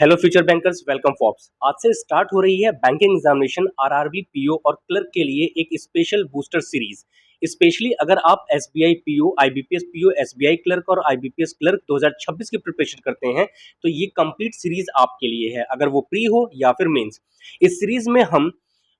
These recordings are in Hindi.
Hello future bankers, welcome फॉप्स। आज से स्टार्ट हो रही है बैंकिंग एग्जामिनेशन आरआरबी पीओ और क्लर्क के लिए एक स्पेशल बूस्टर सीरीज। स्पेशली अगर आप SBI PO, IBPS PO, SBI clerk और आईबीपीएस क्लर्क 2026 की प्रिपरेशन करते हैं तो ये कंप्लीट सीरीज आपके लिए है, अगर वो प्री हो या फिर मेंस। इस सीरीज में हम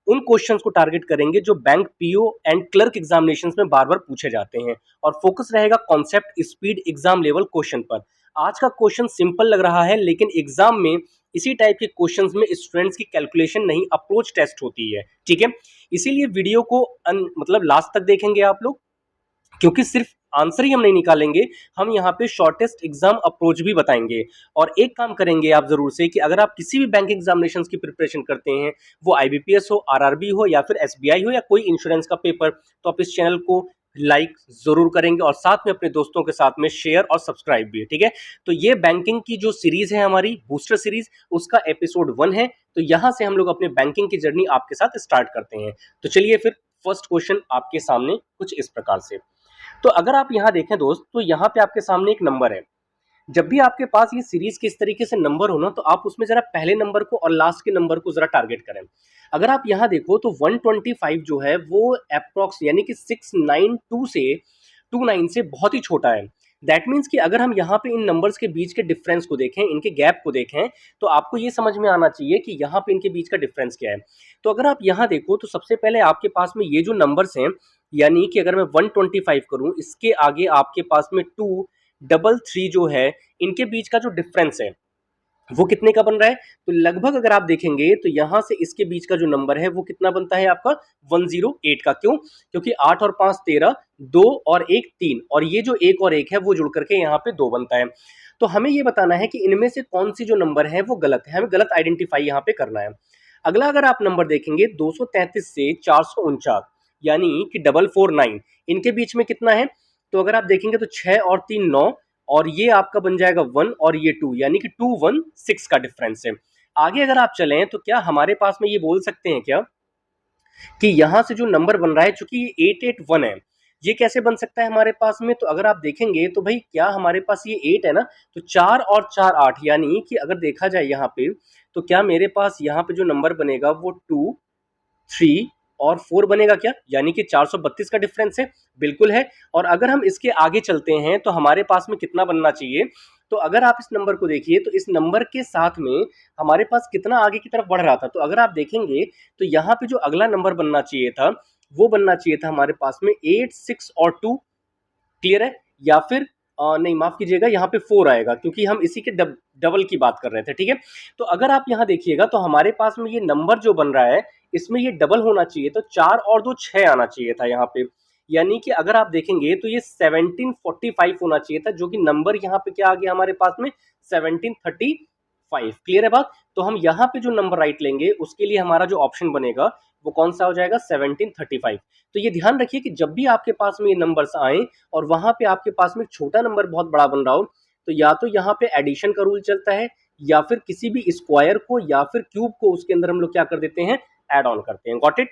उन क्वेश्चंस को टारगेट करेंगे जो bank PO and clerk examinations में बार बार पूछे जाते हैं और फोकस रहेगा concept speed exam level question पर। आज का क्वेश्चन सिंपल लग रहा है, लेकिन एग्जाम में इसी टाइप के क्वेश्चंस में स्टूडेंट्स की कैलकुलेशन नहीं, अप्रोच टेस्ट होती है। ठीक है, इसीलिए वीडियो को मतलब लास्ट तक देखेंगे आप लोग, क्योंकि सिर्फ आंसर ही हम नहीं निकालेंगे, हम यहाँ पे शॉर्टेस्ट एग्जाम अप्रोच भी बताएंगे। और एक काम करेंगे आप जरूर से कि अगर आप किसी भी बैंक एग्जामिनेशंस की प्रिपरेशन करते हैं, वो आईबीपीएस हो, आरआरबी हो या फिर एसबीआई हो या कोई इंश्योरेंस का पेपर, तो आप इस चैनल को लाइक जरूर करेंगे और साथ में अपने दोस्तों के साथ में शेयर और सब्सक्राइब भी। ठीक है, तो ये बैंकिंग की जो सीरीज है हमारी बूस्टर सीरीज, उसका एपिसोड 1 है। तो यहां से हम लोग अपने बैंकिंग की जर्नी आपके साथ स्टार्ट करते हैं। तो चलिए फिर फर्स्ट क्वेश्चन आपके सामने कुछ इस प्रकार से। तो अगर आप यहां देखें दोस्त, तो यहां पे आपके सामने एक नंबर है। जब भी आपके पास ये सीरीज के इस तरीके से नंबर हो ना, तो आप उसमें जरा पहले नंबर को और लास्ट के नंबर को जरा टारगेट करें। अगर आप यहां देखो तो 125 जो है वो अप्रॉक्स यानी कि 692 से 29 से बहुत ही छोटा है। दैट मीन्स कि अगर हम यहाँ पे इन नंबर्स के बीच के डिफरेंस को देखें, इनके गैप को देखें, तो आपको ये समझ में आना चाहिए कि यहाँ पे इनके बीच का डिफरेंस क्या है। तो अगर आप यहाँ देखो तो सबसे पहले आपके पास में ये जो नंबर्स हैं, यानी कि अगर मैं 125 करूं, इसके आगे आपके पास में 233 जो है, इनके बीच का जो डिफरेंस है वो कितने का बन रहा है। तो लगभग अगर आप देखेंगे तो यहां से इसके बीच का जो नंबर है वो कितना बनता है आपका 108 का। क्यों? क्योंकि 8 और 5 13, 2 और 1 3, और ये जो 1 और 1 है वो जुड़ करके यहाँ पे 2 बनता है। तो हमें ये बताना है कि इनमें से कौन सी जो नंबर है वो गलत है, हमें गलत आइडेंटिफाई यहाँ पे करना है। अगला अगर आप नंबर देखेंगे 233 से 449, यानी कि 449, इनके बीच में कितना है। तो अगर आप देखेंगे तो 6 और 3 9, और ये आपका बन जाएगा 1 और ये 2, यानी कि 216 का डिफरेंस है। आगे अगर आप चलें तो क्या हमारे पास में ये बोल सकते हैं क्या कि यहां से जो नंबर बन रहा है, चूंकि ये 881 है, ये कैसे बन सकता है हमारे पास में। तो अगर आप देखेंगे तो भाई क्या हमारे पास ये 8 है ना, तो 4 और 4 8, यानी कि अगर देखा जाए यहाँ पे, तो क्या मेरे पास यहाँ पे जो नंबर बनेगा वो 2 3 और 4 बनेगा क्या, यानी कि 432 का डिफरेंस है। बिल्कुल है। और अगर हम इसके आगे चलते हैं तो हमारे पास में कितना बनना चाहिए। तो अगर आप इस नंबर को देखिए तो इस नंबर के साथ में हमारे पास कितना आगे की तरफ बढ़ रहा था। तो अगर आप देखेंगे तो यहाँ पे जो अगला नंबर बनना चाहिए था वो बनना चाहिए था हमारे पास में 8 6 और 2। क्लियर है? या फिर नहीं, माफ कीजिएगा, यहाँ पे 4 आएगा, क्योंकि हम इसी के डबल की बात कर रहे थे। ठीक है, तो अगर आप यहाँ देखिएगा तो हमारे पास में ये नंबर जो बन रहा है, इसमें ये डबल होना चाहिए, तो 4 और 2 6 आना चाहिए था यहाँ पे। यानी कि अगर आप देखेंगे तो ये 1745 होना चाहिए था, जो कि नंबर यहाँ पे क्या आ गया हमारे पास में 1735। क्लियर है बात? तो हम यहाँ पे जो नंबर राइट लेंगे उसके लिए हमारा जो ऑप्शन बनेगा वो कौन सा हो जाएगा, 1735। तो ये ध्यान रखिए कि जब भी आपके पास में ये नंबर्स आए और वहां पे आपके पास में छोटा नंबर बहुत बड़ा बन रहा हो, तो या तो यहाँ पे एडिशन का रूल चलता है, या फिर किसी भी स्क्वायर को या फिर क्यूब को उसके अंदर हम लोग क्या कर देते हैं, एड ऑन करते हैं। Got it?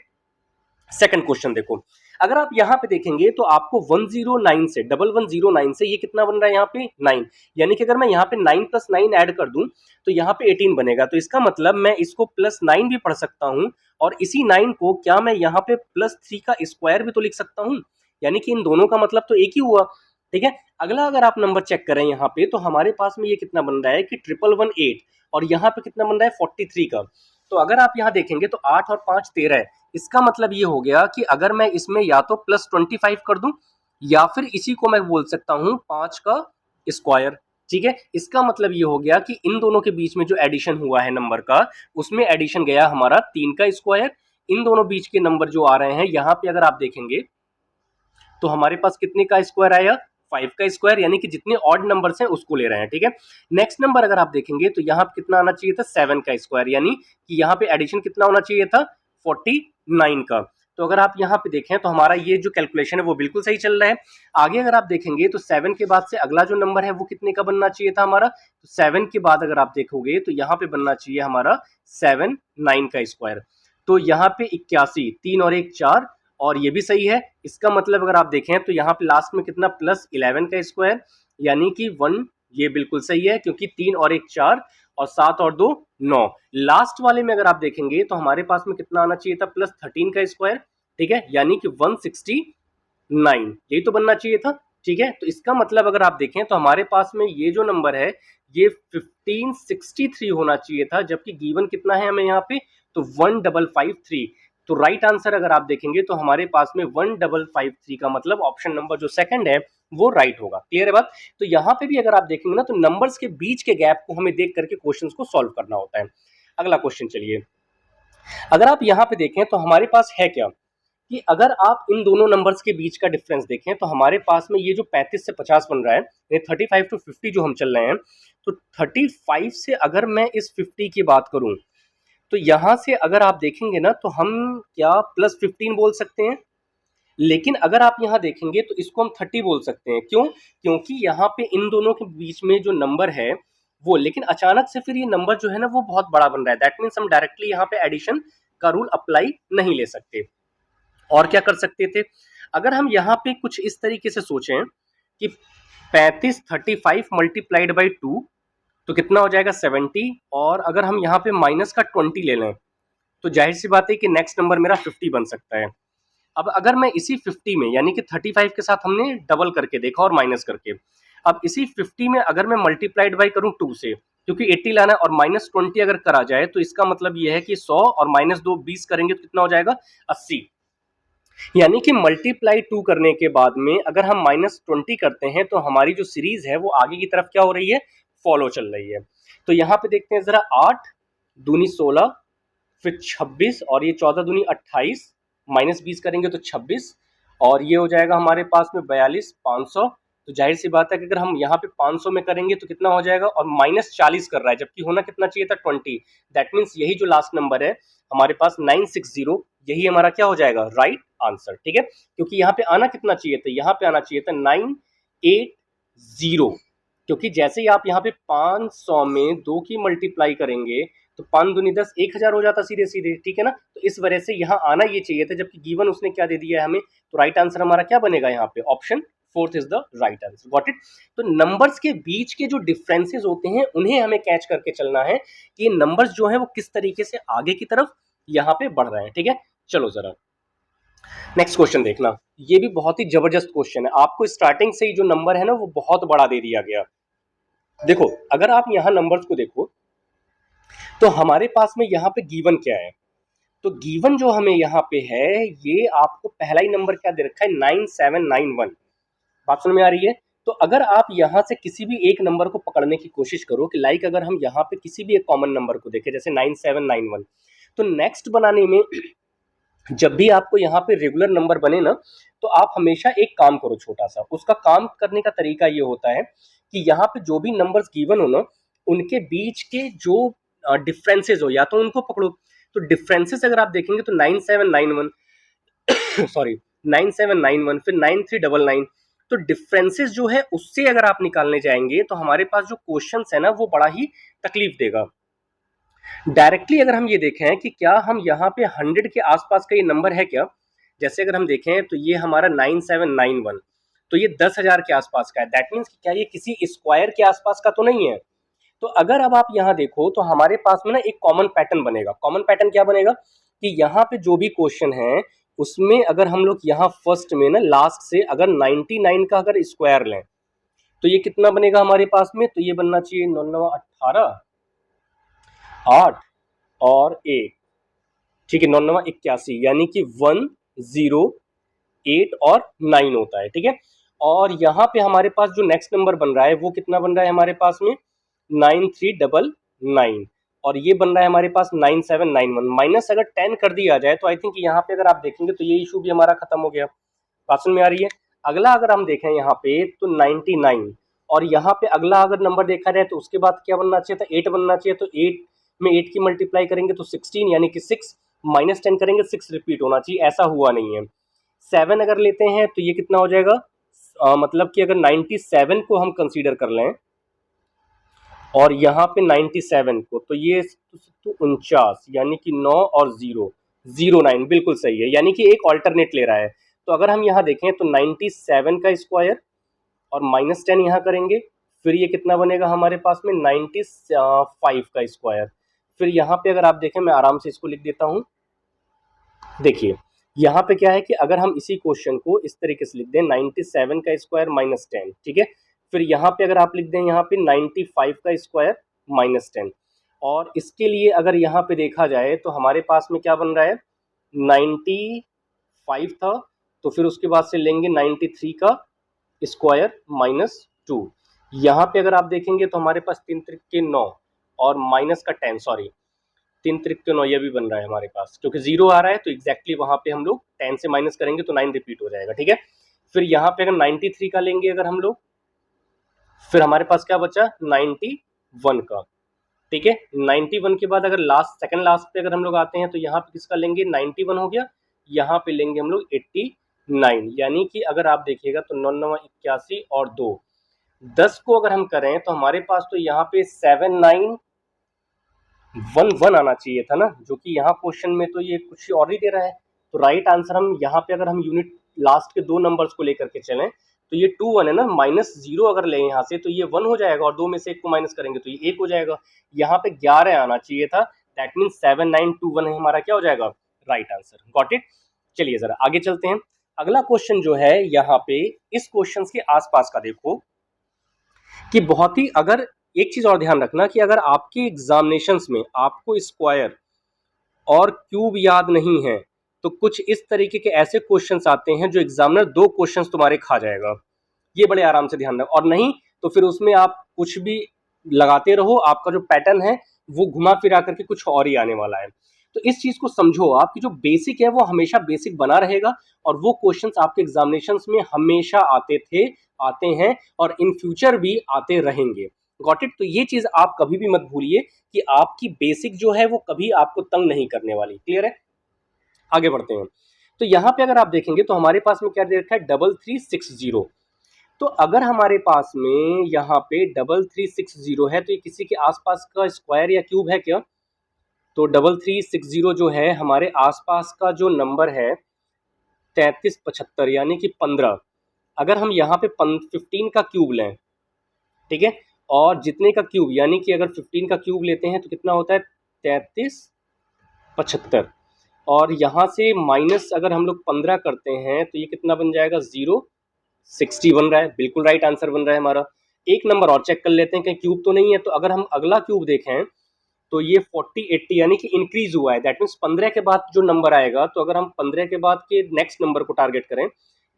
सेकंड क्वेश्चन देखो, अगर आप यहां पे देखेंगे तो आपको 109 से 1109 से ये कितना बन रहा है यहाँ पे 9, यानी कि अगर मैं यहाँ पे 9 प्लस 9 ऐड कर दूं तो यहाँ पे 18 बनेगा। तो इसका मतलब मैं इसको प्लस 9 भी पढ़ सकता हूं, और इसी 9 को क्या मैं यहाँ पे प्लस 3 का स्क्वायर भी तो लिख सकता हूं, यानी कि इन दोनों का मतलब तो एक ही हुआ। ठीक है, अगला अगर आप नंबर चेक करें यहाँ पे तो हमारे पास में ये कितना बन रहा है कि 1118, और यहाँ पे कितना बन रहा है 43 का। तो अगर आप यहाँ देखेंगे तो 8 और 5 13 है। इसका मतलब ये हो गया कि अगर मैं इसमें या तो प्लस 25 कर दूं, या फिर इसी को मैं बोल सकता हूं 5 का स्क्वायर। ठीक है, इसका मतलब ये हो गया कि इन दोनों के बीच में जो एडिशन हुआ है नंबर का, उसमें एडिशन गया हमारा 3 का स्क्वायर। इन दोनों बीच के नंबर जो आ रहे हैं यहाँ पे अगर आप देखेंगे तो हमारे पास कितने का स्क्वायर आया, 5 का स्क्वायर, यानी कि जितने ऑड नंबर्स हैं उसको ले रहे हैं। ठीक है, नेक्स्ट नंबर अगर आप देखेंगे तो यहाँ पे कितना आना चाहिए था, 7 का स्क्वायर, यानी कि यहाँ पे एडिशन कितना होना चाहिए था, 49 का। तो अगर आप यहाँ पे देखें तो हमारा ये जो कैलकुलेशन है वो बिल्कुल सही चल रहा है। आगे अगर आप देखेंगे तो 7 के बाद से अगला जो नंबर है वो कितने का बनना चाहिए था हमारा, तो 7 के बाद अगर आप देखोगे तो यहाँ पे बनना चाहिए हमारा 7 9 का स्क्वायर। तो यहाँ पे 81, 3 और 1 4, और ये भी सही है। इसका मतलब अगर आप देखें तो यहाँ पे लास्ट में कितना, प्लस 11 का स्क्वायर, यानी कि 1, ये बिल्कुल सही है क्योंकि 3 और 1 4, और 7 और 2 9। लास्ट वाले में अगर आप देखेंगे तो हमारे पास में कितना आना चाहिए था, प्लस 13 का स्क्वायर, ठीक है, यानी कि 169, यही तो बनना चाहिए था, ठीक है। तो इसका मतलब अगर आप देखें तो हमारे पास में ये जो नंबर है ये 1563 होना चाहिए था, जबकि गिवन कितना है हमें यहाँ पे, तो 1553। तो राइट आंसर अगर आप देखेंगे तो हमारे पास में 1553 का मतलब ऑप्शन नंबर जो सेकंड है वो राइट होगा। क्लियर है बात। तो यहाँ पे भी अगर आप देखेंगे ना तो नंबर्स के बीच के गैप को हमें देख करके क्वेश्चंस को सॉल्व करना होता है। अगला क्वेश्चन चलिए, अगर आप यहाँ पे देखें तो हमारे पास है क्या कि अगर आप इन दोनों नंबर्स के बीच का डिफरेंस देखें तो हमारे पास में ये जो 35 से 50 बन रहा है, ये 35 टू 50 जो हम चल रहे हैं, तो 35 से अगर मैं इस 50 की बात करूं तो यहां से अगर आप देखेंगे ना तो हम क्या प्लस 15 बोल सकते हैं, लेकिन अगर आप यहां देखेंगे तो इसको हम 30 बोल सकते हैं। क्यों? क्योंकि यहाँ पे इन दोनों के बीच में जो नंबर है वो, लेकिन अचानक से फिर ये नंबर जो है ना वो बहुत बड़ा बन रहा है, दैट मीन्स हम डायरेक्टली यहाँ पे एडिशन का रूल अप्लाई नहीं ले सकते। और क्या कर सकते थे, अगर हम यहाँ पे कुछ इस तरीके से सोचें कि 35 मल्टीप्लाइड बाई 2 तो कितना हो जाएगा 70, और अगर हम यहाँ पे माइनस का 20 ले लें तो जाहिर सी बात है कि नेक्स्ट नंबर मेरा 50 बन सकता है। अब अगर मैं इसी 50 में यानी कि 35 के साथ हमने डबल करके देखा और माइनस करके, अब इसी 50 में अगर मैं मल्टीप्लाइड बाई करूं 2 से, क्योंकि 80 लाना है और माइनस 20 अगर करा जाए तो इसका मतलब यह है कि 100 और माइनस 2 20 करेंगे तो कितना हो जाएगा 80, यानी कि मल्टीप्लाई 2 करने के बाद में अगर हम -20 करते हैं तो हमारी जो सीरीज है वो आगे की तरफ क्या हो रही है, फॉलो चल रही है। तो यहाँ पे देखते हैं जरा, 8 दूनी 16, फिर 26 और ये 14 दूनी 28, -20 करेंगे तो 26, और ये हो जाएगा हमारे पास में 42 500। तो जाहिर सी बात है कि अगर हम यहाँ पे 500 में करेंगे तो कितना हो जाएगा, और -40 कर रहा है जबकि होना कितना चाहिए था 20, दैट मीन्स यही जो लास्ट नंबर है हमारे पास 960, यही हमारा क्या हो जाएगा राइट आंसर, ठीक है। क्योंकि यहाँ पे आना कितना चाहिए था, यहाँ पे आना चाहिए था 980, क्योंकि जैसे ही आप यहाँ पे 500 में 2 की मल्टीप्लाई करेंगे तो 5 दूनी 10, 1000 हो जाता सीधे सीधे, ठीक है ना। तो इस वजह से यहाँ आना ये चाहिए था, जबकि गिवन उसने क्या दे दिया है हमें, तो राइट आंसर हमारा क्या बनेगा यहाँ पे, option 4 is the right answer. Got it. तो नंबर्स के बीच के जो डिफरेंसेस होते हैं उन्हें हमें कैच करके चलना है कि ये नंबर्स जो है वो किस तरीके से आगे की तरफ यहाँ पे बढ़ रहे हैं, ठीक है। चलो जरा नेक्स्ट क्वेश्चन देखना, ये भी बहुत ही जबरदस्त क्वेश्चन है, आपको स्टार्टिंग से ही जो नंबर है ना वो बहुत बड़ा दे दिया गया। देखो अगर आप यहाँ नंबर्स को देखो तो हमारे पास में यहाँ पे गिवन क्या है, तो गिवन जो हमें यहाँ पे है ये आपको पहला ही नंबर क्या दे रखा है 9791, बात समझ में आ रही है। तो अगर आप यहाँ से किसी भी एक नंबर को पकड़ने की कोशिश करो कि लाइक अगर हम यहाँ पे किसी भी एक कॉमन नंबर को देखें जैसे 9791, तो नेक्स्ट बनाने में जब भी आपको यहाँ पे रेगुलर नंबर बने ना तो आप हमेशा एक काम करो छोटा सा, उसका काम करने का तरीका ये होता है कि यहाँ पे जो भी नंबर्स गिवन हो ना उनके बीच के जो डिफरेंसेस हो या तो उनको पकड़ो। तो डिफरेंसेस अगर आप देखेंगे तो 9791 सॉरी 9791 फिर 9399, तो डिफरेंसेस जो है उससे अगर आप निकालने जाएंगे तो हमारे पास जो क्वेश्चन है ना वो बड़ा ही तकलीफ देगा। डायरेक्टली अगर हम ये देखें कि क्या हम यहाँ पे 100 के आसपास का ये नंबर है क्या, जैसे अगर हम देखें तो ये हमारा 9791, तो ये 10,000 के आसपास का है, दैट मीन्स क्या ये किसी स्क्वायर के आसपास का तो नहीं है। तो अगर अब आप यहाँ देखो तो हमारे पास में ना एक कॉमन पैटर्न बनेगा। कॉमन पैटर्न क्या बनेगा कि यहाँ पे जो भी क्वेश्चन है उसमें अगर हम लोग यहाँ फर्स्ट में ना लास्ट से अगर 99 का अगर स्क्वायर लें तो ये कितना बनेगा हमारे पास में, तो ये बनना चाहिए 9 9 18 8 और 1, ठीक है, 9 9 81, यानी कि 108 और 9 होता है, ठीक है। और यहाँ पे हमारे पास जो नेक्स्ट नंबर बन रहा है वो कितना बन रहा है हमारे पास में 9399, और ये बन रहा है हमारे पास 9791, माइनस अगर 10 कर दिया जाए तो आई थिंक यहाँ पे अगर आप देखेंगे तो ये इशू भी हमारा खत्म हो गया। बात समझ में आ रही है। अगला अगर हम देखें यहाँ पे तो 99, और यहाँ पे अगला अगर नंबर देखा जाए तो उसके बाद क्या बनना चाहिए था 8 बनना चाहिए, तो 8 में 8 की मल्टीप्लाई करेंगे तो 16 यानी कि 6, माइनस 10 करेंगे 6 रिपीट होना चाहिए, ऐसा हुआ नहीं है। 7 अगर लेते हैं तो ये कितना हो जाएगा, मतलब कि अगर 97 को हम कंसीडर कर लें और यहाँ पे 97 को, तो ये 49 यानी कि 9 और 0 09, बिल्कुल सही है, यानी कि एक ऑल्टरनेट ले रहा है। तो अगर हम यहाँ देखें तो 97 का स्क्वायर और -10 यहाँ करेंगे, फिर ये कितना बनेगा हमारे पास में 95 का स्क्वायर। फिर यहाँ पे अगर आप देखें, मैं आराम से इसको लिख देता हूँ। देखिए यहाँ पे क्या है कि अगर हम इसी क्वेश्चन को इस तरीके से लिख दें 97 का स्क्वायर माइनस 10, ठीक है। फिर यहाँ पे अगर आप लिख दें यहाँ पे 95 का स्क्वायर माइनस 10, और इसके लिए अगर यहाँ पे देखा जाए तो हमारे पास में क्या बन रहा है, 95 था, तो फिर उसके बाद से लेंगे 93 का स्क्वायर माइनस 2। यहाँ पे अगर आप देखेंगे तो हमारे पास 3 त्रिक के 9 और माइनस का 10, सॉरी 3 त्रिक के 9 ये भी बन रहा है हमारे पास, क्योंकि 0 आ रहा है तो एग्जैक्टली वहां पे हम लोग 10 से माइनस करेंगे तो 9 रिपीट हो जाएगा, ठीक है। फिर यहाँ पे अगर 93 का लेंगे अगर हम लोग, फिर हमारे पास क्या बचा 91 का, ठीक है। 91 के बाद अगर लास्ट सेकंड लास्ट पे अगर हम लोग आते हैं तो यहाँ पे किसका लेंगे, 91 हो गया, यहाँ पे लेंगे हम लोग 89, यानी कि अगर आप देखिएगा तो 9 9 81 और 2 10 को अगर हम करें तो हमारे पास तो यहाँ पे 7911 आना चाहिए था ना, जो कि यहाँ क्वेश्चन में तो ये कुछ और ही दे रहा है। तो राइट आंसर हम यहाँ पे अगर हम यूनिट लास्ट के 2 नंबर्स को लेकर के चलें तो ये 2 1 है ना, -0 अगर लें यहाँ से तो ये 1 हो जाएगा, और 2 में से 1 को माइनस करेंगे तो ये 1 हो जाएगा। यहाँ पे 11 आना चाहिए था, दैट मीन 7921 है हमारा क्या हो जाएगा, राइट आंसर। Got it. चलिए जरा आगे चलते हैं। अगला क्वेश्चन जो है यहाँ पे इस क्वेश्चन के आसपास का देखो कि बहुत ही, अगर एक चीज और ध्यान रखना कि अगर आपके एग्जामिनेशंस में आपको स्क्वायर और क्यूब याद नहीं है तो कुछ इस तरीके के ऐसे क्वेश्चंस आते हैं जो एग्जामिनर 2 क्वेश्चंस तुम्हारे खा जाएगा। ये बड़े आराम से ध्यान रख, और नहीं तो फिर उसमें आप कुछ भी लगाते रहो, आपका जो पैटर्न है वो घुमा फिरा करके कुछ और ही आने वाला है। तो इस चीज को समझो, आपकी जो बेसिक है वो हमेशा बेसिक बना रहेगा, और वो क्वेश्चंस आपके एग्जामिनेशंस में हमेशा आते थे, आते हैं, और इन फ्यूचर भी आते रहेंगे। Got it. तो ये चीज आप कभी भी मत भूलिए कि आपकी बेसिक जो है वो कभी आपको तंग नहीं करने वाली। क्लियर है। आगे बढ़ते हैं। तो यहाँ पे अगर आप देखेंगे तो हमारे पास में क्या दे रखा है, 3360। तो अगर हमारे पास में यहाँ पे 3360 है तो ये किसी के आसपास का स्क्वायर या क्यूब है क्या, तो 3360 जो है हमारे आसपास का जो नंबर है 3375 यानी कि 15। अगर हम यहाँ पे 15 का क्यूब लें, ठीक है, और जितने का क्यूब यानी कि अगर 15 का क्यूब लेते हैं तो कितना होता है 3375, और यहाँ से माइनस अगर हम लोग 15 करते हैं तो ये कितना बन जाएगा 060 बन रहा है। बिल्कुल राइट आंसर बन रहा है हमारा। एक नंबर और चेक कर लेते हैं कहीं क्यूब तो नहीं है। तो अगर हम अगला क्यूब देखें तो ये 4080 यानी कि इंक्रीज हुआ है, दैट मीन्स 15 के बाद जो नंबर आएगा, तो अगर हम 15 के बाद के नेक्स्ट नंबर को टारगेट करें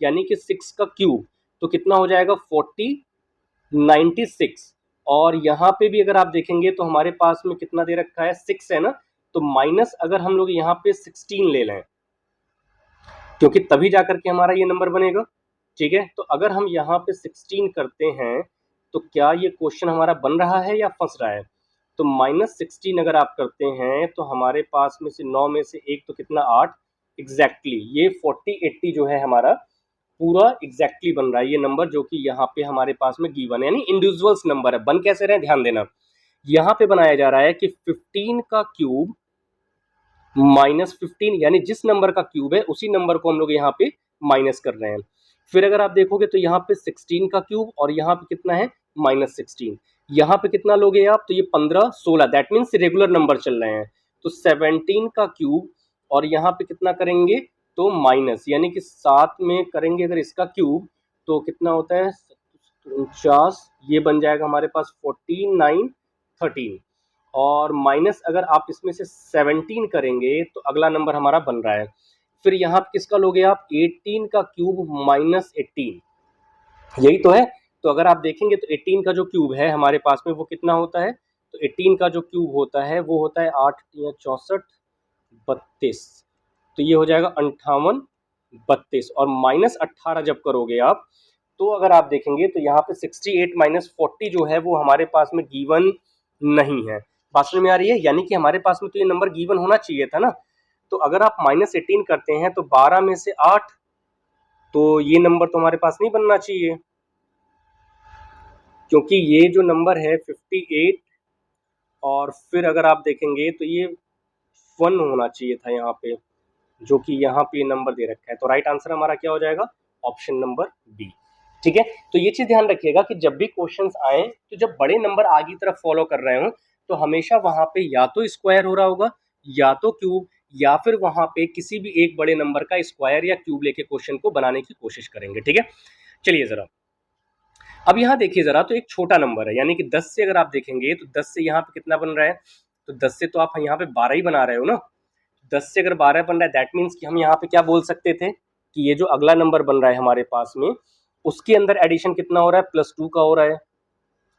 यानी कि 6 का क्यूब तो कितना हो जाएगा 4096। और यहाँ पे भी अगर आप देखेंगे तो हमारे पास में कितना दे रखा है 6 है ना, तो माइनस अगर हम लोग यहाँ पे 16 ले लें क्योंकि तभी जाकर के हमारा ये नंबर बनेगा, ठीक है। तो अगर हम यहाँ पे 16 करते हैं तो क्या ये क्वेश्चन हमारा बन रहा है या फंस रहा है, तो -16 अगर आप करते हैं तो हमारे पास में से 9 में से 1 तो कितना 8, एग्जैक्टली ये 4080 जो है हमारा पूरा एग्जैक्टली बन रहा है ये नंबर, जो कि यहाँ पे हमारे पास में गिवन है, यानी इंडिविजुअल्स नंबर है। बन कैसे रहे ध्यान देना, यहाँ पे बनाया जा रहा है कि 15 का क्यूब -15 यानी जिस नंबर का क्यूब है उसी नंबर को हम लोग यहाँ पे माइनस कर रहे हैं। फिर अगर आप देखोगे तो यहाँ पे 16 का क्यूब और यहाँ पे कितना है -16, यहाँ पे कितना लोगे आप, तो ये 15 16, दैट मीन्स रेगुलर नंबर चल रहे हैं। तो 17 का क्यूब और यहाँ पे कितना करेंगे तो माइनस, यानी कि 7 में करेंगे अगर इसका क्यूब तो कितना होता है 49, ये बन जाएगा हमारे पास 49 13, और माइनस अगर आप इसमें से 17 करेंगे तो अगला नंबर हमारा बन रहा है। फिर यहाँ पे किसका लोगे आप 18 का क्यूब -18, यही तो है। तो अगर आप देखेंगे तो 18 का जो क्यूब है हमारे पास में वो कितना होता है, तो 18 का जो क्यूब होता है वो होता है 8 या 64 32, तो ये हो जाएगा 58 32, और -18 जब करोगे आप तो अगर आप देखेंगे तो यहाँ पे 68 - 40 जो है वो हमारे पास में गिवन नहीं है। बात समझ में आ रही है, यानी कि हमारे पास में तो ये नंबर गिवन होना चाहिए था ना। तो अगर आप -18 करते हैं तो 12 में से 8, तो ये नंबर तो हमारे पास नहीं बनना चाहिए, क्योंकि ये जो नंबर है 58, और फिर अगर आप देखेंगे तो ये 1 होना चाहिए था यहाँ पे, जो कि यहाँ पे नंबर दे रखा है। तो राइट आंसर हमारा क्या हो जाएगा, ऑप्शन नंबर बी। ठीक है। तो ये चीज ध्यान रखिएगा कि जब भी क्वेश्चंस आए तो जब बड़े नंबर आगे की तरफ फॉलो कर रहे हो तो हमेशा वहां पे या तो स्क्वायर हो रहा होगा या तो क्यूब, या फिर वहां पे किसी भी एक बड़े नंबर का स्क्वायर या क्यूब लेके क्वेश्चन को बनाने की कोशिश करेंगे। ठीक है, चलिए जरा अब यहाँ देखिए जरा, तो एक छोटा नंबर है यानी कि 10 से अगर आप देखेंगे तो 10 से यहाँ पे कितना बन रहा है, तो 10 से तो आप यहाँ पे 12 ही बना रहे हो ना। 10 से अगर 12 बन रहा है दैट मीन्स कि हम यहाँ पे क्या बोल सकते थे कि ये जो अगला नंबर बन रहा है हमारे पास में उसके अंदर एडिशन कितना हो रहा है, +2 का हो रहा है।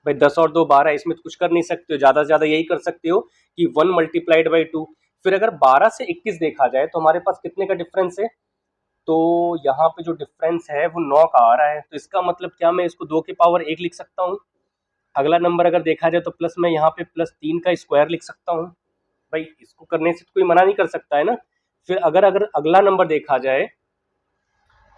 भाई 10 और 2 12, इसमें तो कुछ कर नहीं सकते हो, ज्यादा से ज्यादा यही कर सकते हो कि 1 मल्टीप्लाइड बाई 2। फिर अगर 12 से 21 देखा जाए तो हमारे पास कितने का डिफरेंस है, तो यहाँ पे जो डिफरेंस है वो 9 का आ रहा है। तो इसका मतलब क्या मैं इसको 2 की पावर 1 लिख सकता हूँ। अगला नंबर अगर देखा जाए तो प्लस मैं यहाँ पे +3 का स्क्वायर लिख सकता हूँ। भाई इसको करने से तो कोई मना नहीं कर सकता है ना। फिर अगर अगर अगला नंबर देखा जाए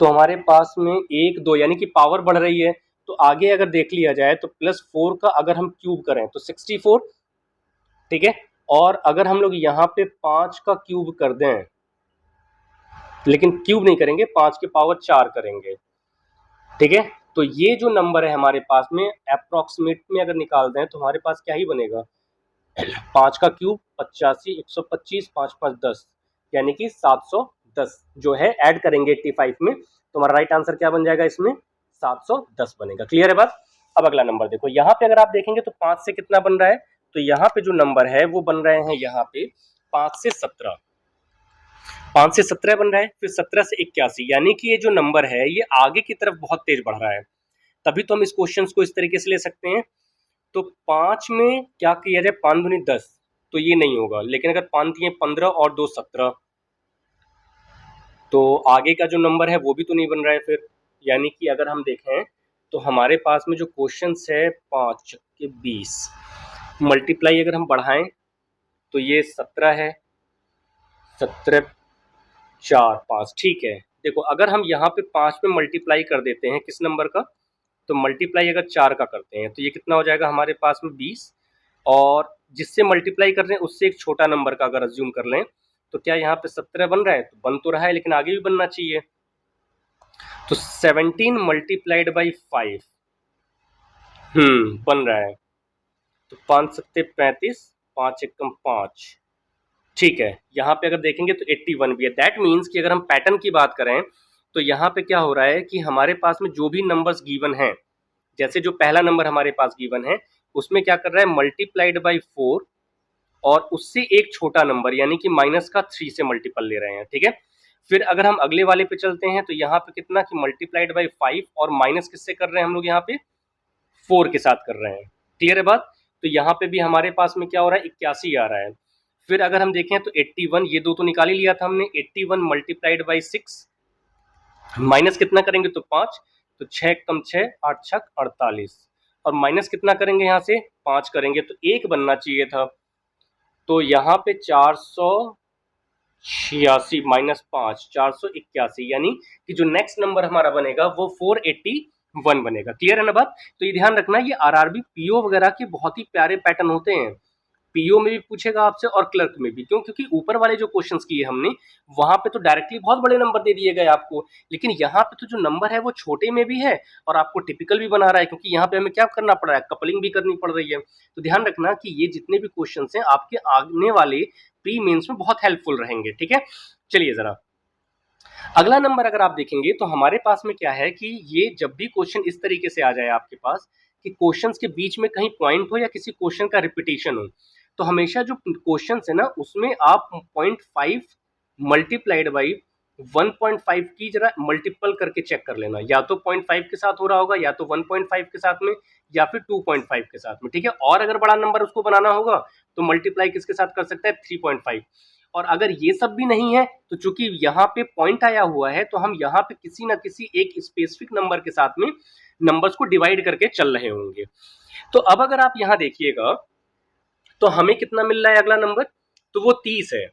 तो हमारे पास में 1 2 यानी कि पावर बढ़ रही है। तो आगे अगर देख लिया जाए तो +4 का अगर हम क्यूब करें तो 64, ठीक है। और अगर हम लोग यहाँ पे 5 का क्यूब कर दें, लेकिन क्यूब नहीं करेंगे, 5 की पावर 4 करेंगे, ठीक है। तो ये जो नंबर है हमारे पास में अप्रोक्सीमेट में अगर निकाल दें तो हमारे पास क्या ही बनेगा, 5 का क्यूब 85, 125, 5 5 10 यानी कि 710 जो है ऐड करेंगे 85 में तो हमारा राइट आंसर क्या बन जाएगा, इसमें 710 बनेगा। क्लियर है बात। अब अगला नंबर देखो, यहाँ पे अगर आप देखेंगे तो 5 से कितना बन रहा है, तो यहाँ पे जो नंबर है वो बन रहे हैं यहाँ पे 5 से 17, 5 से 17 बन रहा है, फिर 17 से 81 यानी कि ये जो नंबर है ये आगे की तरफ बहुत तेज बढ़ रहा है। तभी तो हम इस क्वेश्चन को इस तरीके से ले सकते हैं। तो 5 में क्या किया जाए, 5 दूनी 10, तो ये नहीं होगा। लेकिन अगर 5 दिए 15 और 2 17, तो आगे का जो नंबर है वो भी तो नहीं बन रहा है फिर। यानी कि अगर हम देखें तो हमारे पास में जो क्वेश्चन है 5 के 20 मल्टीप्लाई अगर हम बढ़ाएं तो ये 17 है, 17 4 5, ठीक है। देखो अगर हम यहाँ पे 5 में मल्टीप्लाई कर देते हैं किस नंबर का, तो मल्टीप्लाई अगर 4 का करते हैं तो ये कितना हो जाएगा हमारे पास में 20, और जिससे मल्टीप्लाई कर रहे हैं उससे एक छोटा नंबर का अगर अज्यूम कर लें तो क्या यहाँ पे 17 बन रहा है, तो बन तो रहा है लेकिन आगे भी बनना चाहिए। तो 17 मल्टीप्लाइड बाई 5 बन रहा है, तो 5 सत्ते 35, 5 एकम 5, ठीक है। यहाँ पे अगर देखेंगे तो 81 भी है। दैट मीन्स कि अगर हम पैटर्न की बात करें तो यहाँ पे क्या हो रहा है कि हमारे पास में जो भी नंबर्स गिवन हैं, जैसे जो पहला नंबर हमारे पास गिवन है उसमें क्या कर रहा है, मल्टीप्लाइड बाई 4 और उससे एक छोटा नंबर यानी कि -3 से मल्टीपल ले रहे हैं, ठीक है। फिर अगर हम अगले वाले पे चलते हैं तो यहाँ पे कितना कि मल्टीप्लाइड बाई 5 और माइनस किससे कर रहे हैं हम लोग, यहाँ पे 4 के साथ कर रहे हैं। क्लियर है बात। तो यहाँ पे भी हमारे पास में क्या हो रहा है, 81 आ रहा है। फिर अगर हम देखें तो 81, ये दो तो निकाल ही लिया था हमने, 81 मल्टीप्लाइड बाई 6 माइनस कितना करेंगे तो 5, तो 6 कम 6 8 छक 48, और माइनस कितना करेंगे यहाँ से 5 करेंगे तो 1 बनना चाहिए था। तो यहाँ पे 486 -5 481 यानी कि जो नेक्स्ट नंबर हमारा बनेगा वो 481 बनेगा। क्लियर है ना बात। तो ये ध्यान रखना, ये आरआरबी पीओ वगैरह के बहुत ही प्यारे पैटर्न होते हैं। पीओ में भी पूछेगा आपसे और क्लर्क में भी, क्यों, क्योंकि ऊपर वाले जो क्वेश्चंस किए हमने वहां पे तो डायरेक्टली बहुत बड़े नंबर दे दिए गए आपको, लेकिन यहाँ पे तो जो नंबर है वो छोटे में भी है और आपको टिपिकल भी बना रहा है, क्योंकि यहाँ पे हमें क्या करना पड़ रहा है, कपलिंग भी करनी पड़ रही है। तो ध्यान रखना कि ये जितने भी क्वेश्चन हैं आपके आने वाले प्री मेंस में बहुत हेल्पफुल रहेंगे, ठीक है। चलिए जरा अगला नंबर अगर आप देखेंगे तो हमारे पास में क्या है कि ये जब भी क्वेश्चन इस तरीके से आ जाए आपके पास कि क्वेश्चंस के बीच में कहीं पॉइंट हो या किसी क्वेश्चन का रिपीटेशन हो, तो हमेशा जो क्वेश्चन है ना उसमें आप 0.5 मल्टीप्लाइड बाई 1.5 की जरा मल्टीपल करके चेक कर लेना, या तो 0.5 के साथ हो रहा होगा या तो 1.5 के साथ में या फिर 2.5 के साथ में, ठीक है। और अगर बड़ा नंबर उसको बनाना होगा तो मल्टीप्लाई किसके साथ कर सकता है, 3.5। और अगर ये सब भी नहीं है तो चूंकि यहाँ पे पॉइंट आया हुआ है तो हम यहाँ पे किसी ना किसी एक स्पेसिफिक नंबर के साथ में नंबर्स को डिवाइड करके चल रहे होंगे। तो अब अगर आप यहाँ देखिएगा तो हमें कितना मिल रहा है अगला नंबर, तो वो 30 है।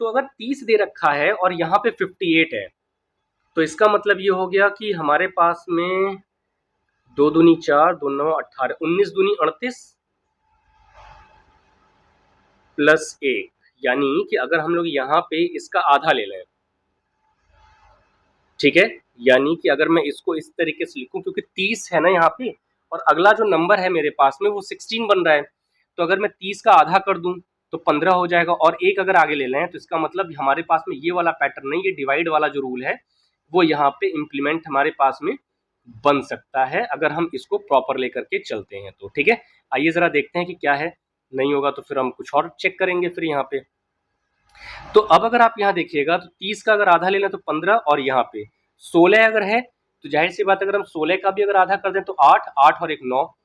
तो अगर 30 दे रखा है और यहाँ पे 58 है तो इसका मतलब ये हो गया कि हमारे पास में 2 दूनी 4 2 9 18 19 दूनी 38 प्लस 1, यानी कि अगर हम लोग यहाँ पे इसका आधा ले लें, ठीक है, यानी कि अगर मैं इसको इस तरीके से लिखूं, क्योंकि 30 है ना यहाँ पे, और अगला जो नंबर है मेरे पास में वो 16 बन रहा है, तो अगर मैं 30 का आधा कर दूं तो 15 हो जाएगा, और एक अगर आगे ले लें तो इसका मतलब हमारे पास में ये वाला पैटर्न नहीं, ये डिवाइड वाला जो रूल है वो यहाँ पे इम्प्लीमेंट हमारे पास में बन सकता है अगर हम इसको प्रॉपर लेकर के चलते हैं तो। ठीक है, आइए जरा देखते हैं कि क्या है। नहीं होगा तो फिर हम कुछ और चेक करेंगे फिर यहाँ पे। तो अब अगर आप यहाँ देखिएगा तो 30 का अगर आधा ले लें तो 15, और यहाँ पे 16 अगर है तो जाहिर सी बात अगर हम 16 का भी अगर आधा कर दें तो 8, 8 और एक 9,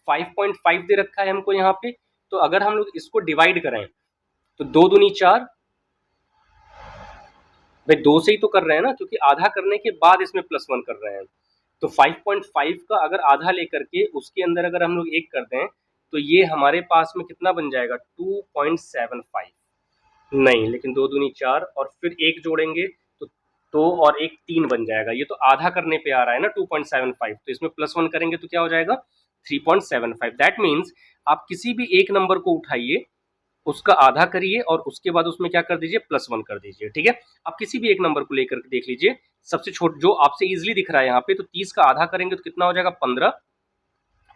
5.5 दे रखा है हमको यहाँ पे। तो अगर हम लोग इसको डिवाइड करें तो 2 दूनी 4, भाई 2 से ही तो कर रहे हैं ना, क्योंकि आधा करने के बाद इसमें +1 कर रहे हैं। तो 5.5 का अगर आधा लेकर के उसके अंदर अगर हम लोग 1 कर दें तो ये हमारे पास में कितना बन जाएगा, 2.75। नहीं, लेकिन 2 दूनी 4 और फिर 1 जोड़ेंगे तो 2 और 1 3 बन जाएगा। ये तो आधा करने पे आ रहा है ना 2.75, तो इसमें +1 करेंगे तो क्या हो जाएगा, 3.75। दैट मीन्स आप किसी भी एक नंबर को उठाइए, उसका आधा करिए और उसके बाद उसमें क्या कर दीजिए, +1 कर दीजिए। ठीक है, आप किसी भी एक नंबर को लेकर के देख लीजिए, सबसे छोटा जो आपसे इजीली दिख रहा है यहाँ पे, तो 30 का आधा करेंगे तो कितना हो जाएगा, 15,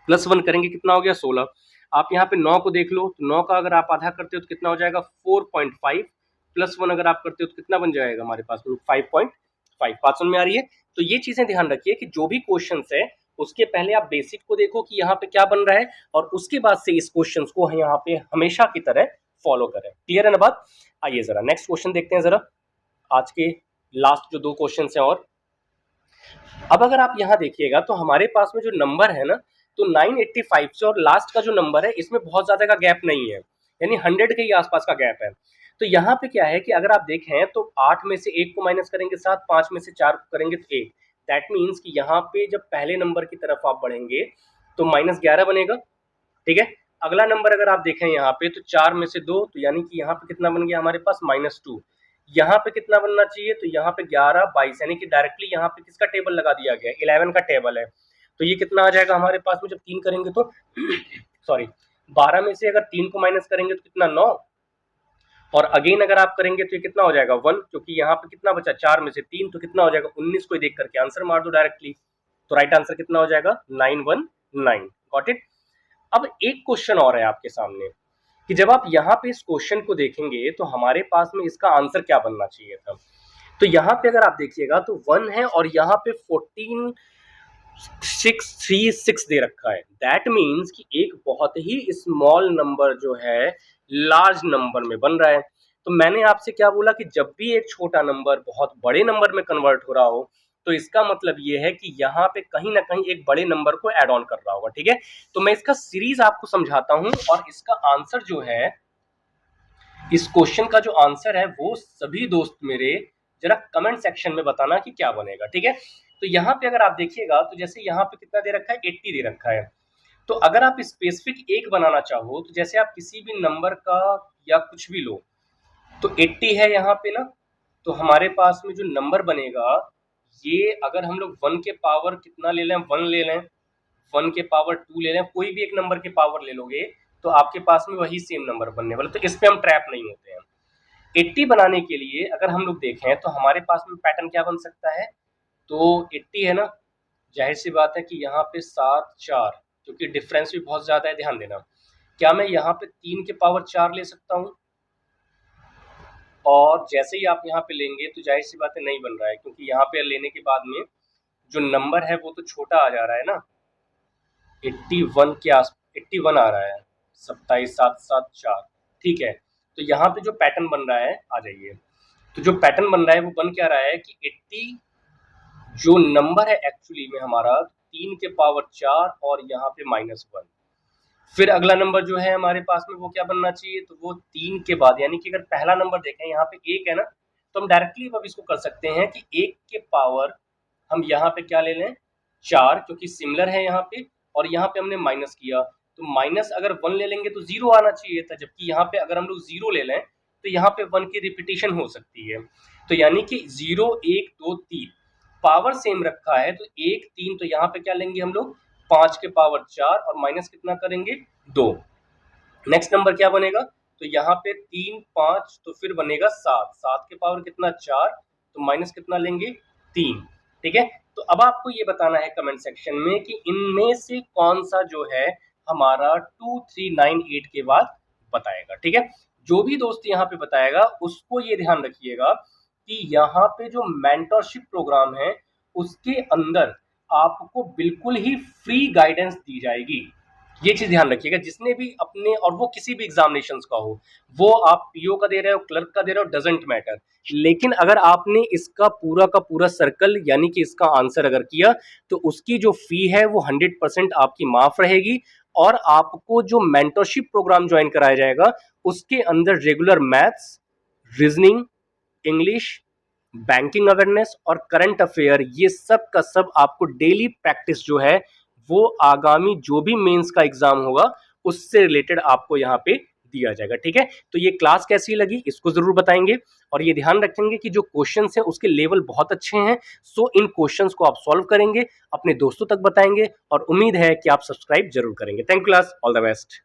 +1 करेंगे कितना हो गया, 16। आप यहाँ पे 9 को देख लो, तो 9 का अगर आप आधा करते हो तो कितना हो जाएगा, 4.5, +1 अगर आप करते हो तो कितना बन जाएगा हमारे पास में, 5.5। बात समझ में आ रही है? तो ये चीजें ध्यान रखिए कि जो भी क्वेश्चन है उसके पहले आप बेसिक को देखो कि यहाँ पे क्या बन रहा है, और उसके बाद से इस क्वेश्चन को यहाँ पे हमेशा की तरह फॉलो करें। क्लियर है ना बात? आइए जरा नेक्स्ट क्वेश्चन देखते हैं जरा, आज के लास्ट जो 2 क्वेश्चन है। और अब अगर आप यहाँ देखिएगा तो हमारे पास में जो नंबर है ना, तो 985 से और लास्ट का जो नंबर है इसमें बहुत ज्यादा का गैप नहीं है, यानी 100 के ही आसपास का गैप है। तो यहाँ पे क्या है कि अगर आप देखें तो 8 में से 1 को माइनस करेंगे 7, 5 में से 4 को करेंगे तो 1। दैट मीन्स कि यहाँ पे जब पहले नंबर की तरफ आप बढ़ेंगे तो -11 बनेगा। ठीक है, अगला नंबर अगर आप देखें यहाँ पे तो 4 में से 2, तो यानी कि यहाँ पे कितना बन गया हमारे पास, -2। यहाँ पे कितना बनना चाहिए, तो यहाँ पे 11, 22, यानी कि डायरेक्टली यहाँ पे किसका टेबल लगा दिया गया, 11 का टेबल है। तो ये कितना आ जाएगा हमारे पास में, जब 3 करेंगे तो सॉरी, 12 में से अगर 3 को माइनस करेंगे तो कितना, 9, और अगेन अगर आप करेंगे तो ये कितना हो जाएगा, 1, क्योंकि यहाँ पे कितना बचा, 4 में से 3, तो कितना हो जाएगा, 19 को देख करके आंसर मार दो डायरेक्टली। तो राइट आंसर कितना हो जाएगा, 919। Got it? अब एक क्वेश्चन और है आपके सामने कि जब आप यहाँ पे इस क्वेश्चन को देखेंगे तो हमारे पास में इसका आंसर क्या बनना चाहिए था। तो यहाँ पे अगर आप देखिएगा तो 1 है और यहाँ पे 14636 दे रखा है। दैट मीन्स कि एक बहुत ही स्मॉल नंबर जो है लार्ज नंबर में बन रहा है। तो मैंने आपसे क्या बोला कि जब भी एक छोटा नंबर बहुत बड़े नंबर में कन्वर्ट हो रहा हो तो इसका मतलब ये है कि यहाँ पे कहीं ना कहीं एक बड़े नंबर को ऐड ऑन कर रहा होगा। ठीक है, तो मैं इसका सीरीज आपको समझाता हूं और इसका आंसर जो है, इस क्वेश्चन का जो आंसर है वो सभी दोस्त मेरे जरा कमेंट सेक्शन में बताना कि क्या बनेगा। ठीक है, तो यहाँ पे अगर आप देखिएगा तो जैसे यहाँ पे कितना दे रखा है, 80 दे रखा है। तो अगर आप स्पेसिफिक एक बनाना चाहो तो जैसे आप किसी भी नंबर का या कुछ भी लो, तो 80 है यहाँ पे ना, तो हमारे पास में जो नंबर बनेगा, ये अगर हम लोग 1 के पावर कितना ले लें, 1 ले लें, 1 के पावर 2 ले लें, कोई भी एक नंबर के पावर ले लोगे तो आपके पास में वही सेम नंबर बनने वाला। तो इस पे हम ट्रैप नहीं होते हैं। 80 बनाने के लिए अगर हम लोग देखें तो हमारे पास में पैटर्न क्या बन सकता है, तो 80 है ना, जाहिर सी बात है कि यहाँ पे 7, 4, क्योंकि डिफरेंस भी बहुत ज्यादा है, ध्यान देना। क्या मैं यहाँ पे 3 के पावर 4 ले सकता हूँ, और जैसे ही आप यहाँ पे लेंगे तो जाहिर सी बात है नहीं बन रहा है, क्योंकि यहाँ पे लेने के बाद में जो नंबर है वो तो छोटा आ जा रहा है ना, 81 के आस 81 आ रहा है, 27, 7, 7, 4। ठीक है, तो यहाँ पे जो पैटर्न बन रहा है, आ जाइए, तो जो पैटर्न बन रहा है वो बन क्या रहा है कि 80 जो नंबर है एक्चुअली में हमारा 3 के पावर 4 और यहाँ पे -1। फिर अगला नंबर जो है हमारे पास में वो क्या बनना चाहिए, तो वो 3 के बाद, यानी कि अगर पहला नंबर देखें यहाँ पे 1 है ना, तो हम डायरेक्टली अब इसको कर सकते हैं कि 1 के पावर हम यहाँ पे क्या ले लें, 4, क्योंकि सिमिलर है यहाँ पे, और यहाँ पे हमने माइनस किया, तो माइनस अगर 1 ले लेंगे तो 0 आना चाहिए था, जबकि यहाँ पे अगर हम लोग 0 ले लें तो यहाँ पे 1 की रिपीटिशन हो सकती है। तो यानी कि 0, 1, 2, 3 पावर सेम रखा है, तो 1, 3, तो यहाँ पे क्या लेंगे हम लोग, 5 के पावर 4 और माइनस कितना करेंगे, 2। नेक्स्ट नंबर क्या बनेगा, तो यहाँ पे 3, 5, तो फिर बनेगा 7, 7 के पावर कितना, 4, तो माइनस कितना लेंगे, 3। ठीक है। तो अब आपको ये बताना है कमेंट सेक्शन में कि इनमें से कौन सा जो है हमारा 2398 के बाद बताएगा। ठीक है, जो भी दोस्त यहाँ पे बताएगा उसको ये ध्यान रखिएगा कि यहाँ पे जो मेंटरशिप प्रोग्राम है उसके अंदर आपको बिल्कुल ही फ्री गाइडेंस दी जाएगी। ये चीज ध्यान रखिएगा, जिसने भी अपने, और वो किसी भी एग्जामिनेशन का हो, वो आप पीओ का दे रहे हो, क्लर्क का दे रहे हो, डजेंट मैटर। लेकिन अगर आपने इसका पूरा का पूरा सर्कल यानी कि इसका आंसर अगर किया तो उसकी जो फी है वो 100% आपकी माफ रहेगी, और आपको जो मेंटरशिप प्रोग्राम ज्वाइन कराया जाएगा उसके अंदर regular maths, reasoning, English, banking awareness और करंट अफेयर, ये सब का सब आपको डेली प्रैक्टिस जो है वो आगामी जो भी मेंस का एग्जाम होगा उससे रिलेटेड आपको यहाँ पे दिया जाएगा। ठीक है, तो ये क्लास कैसी लगी इसको जरूर बताएंगे, और ये ध्यान रखेंगे कि जो क्वेश्चंस हैं उसके लेवल बहुत अच्छे हैं। सो इन क्वेश्चंस को आप सॉल्व करेंगे, अपने दोस्तों तक बताएंगे, और उम्मीद है कि आप सब्सक्राइब जरूर करेंगे। Thank you class, all the best.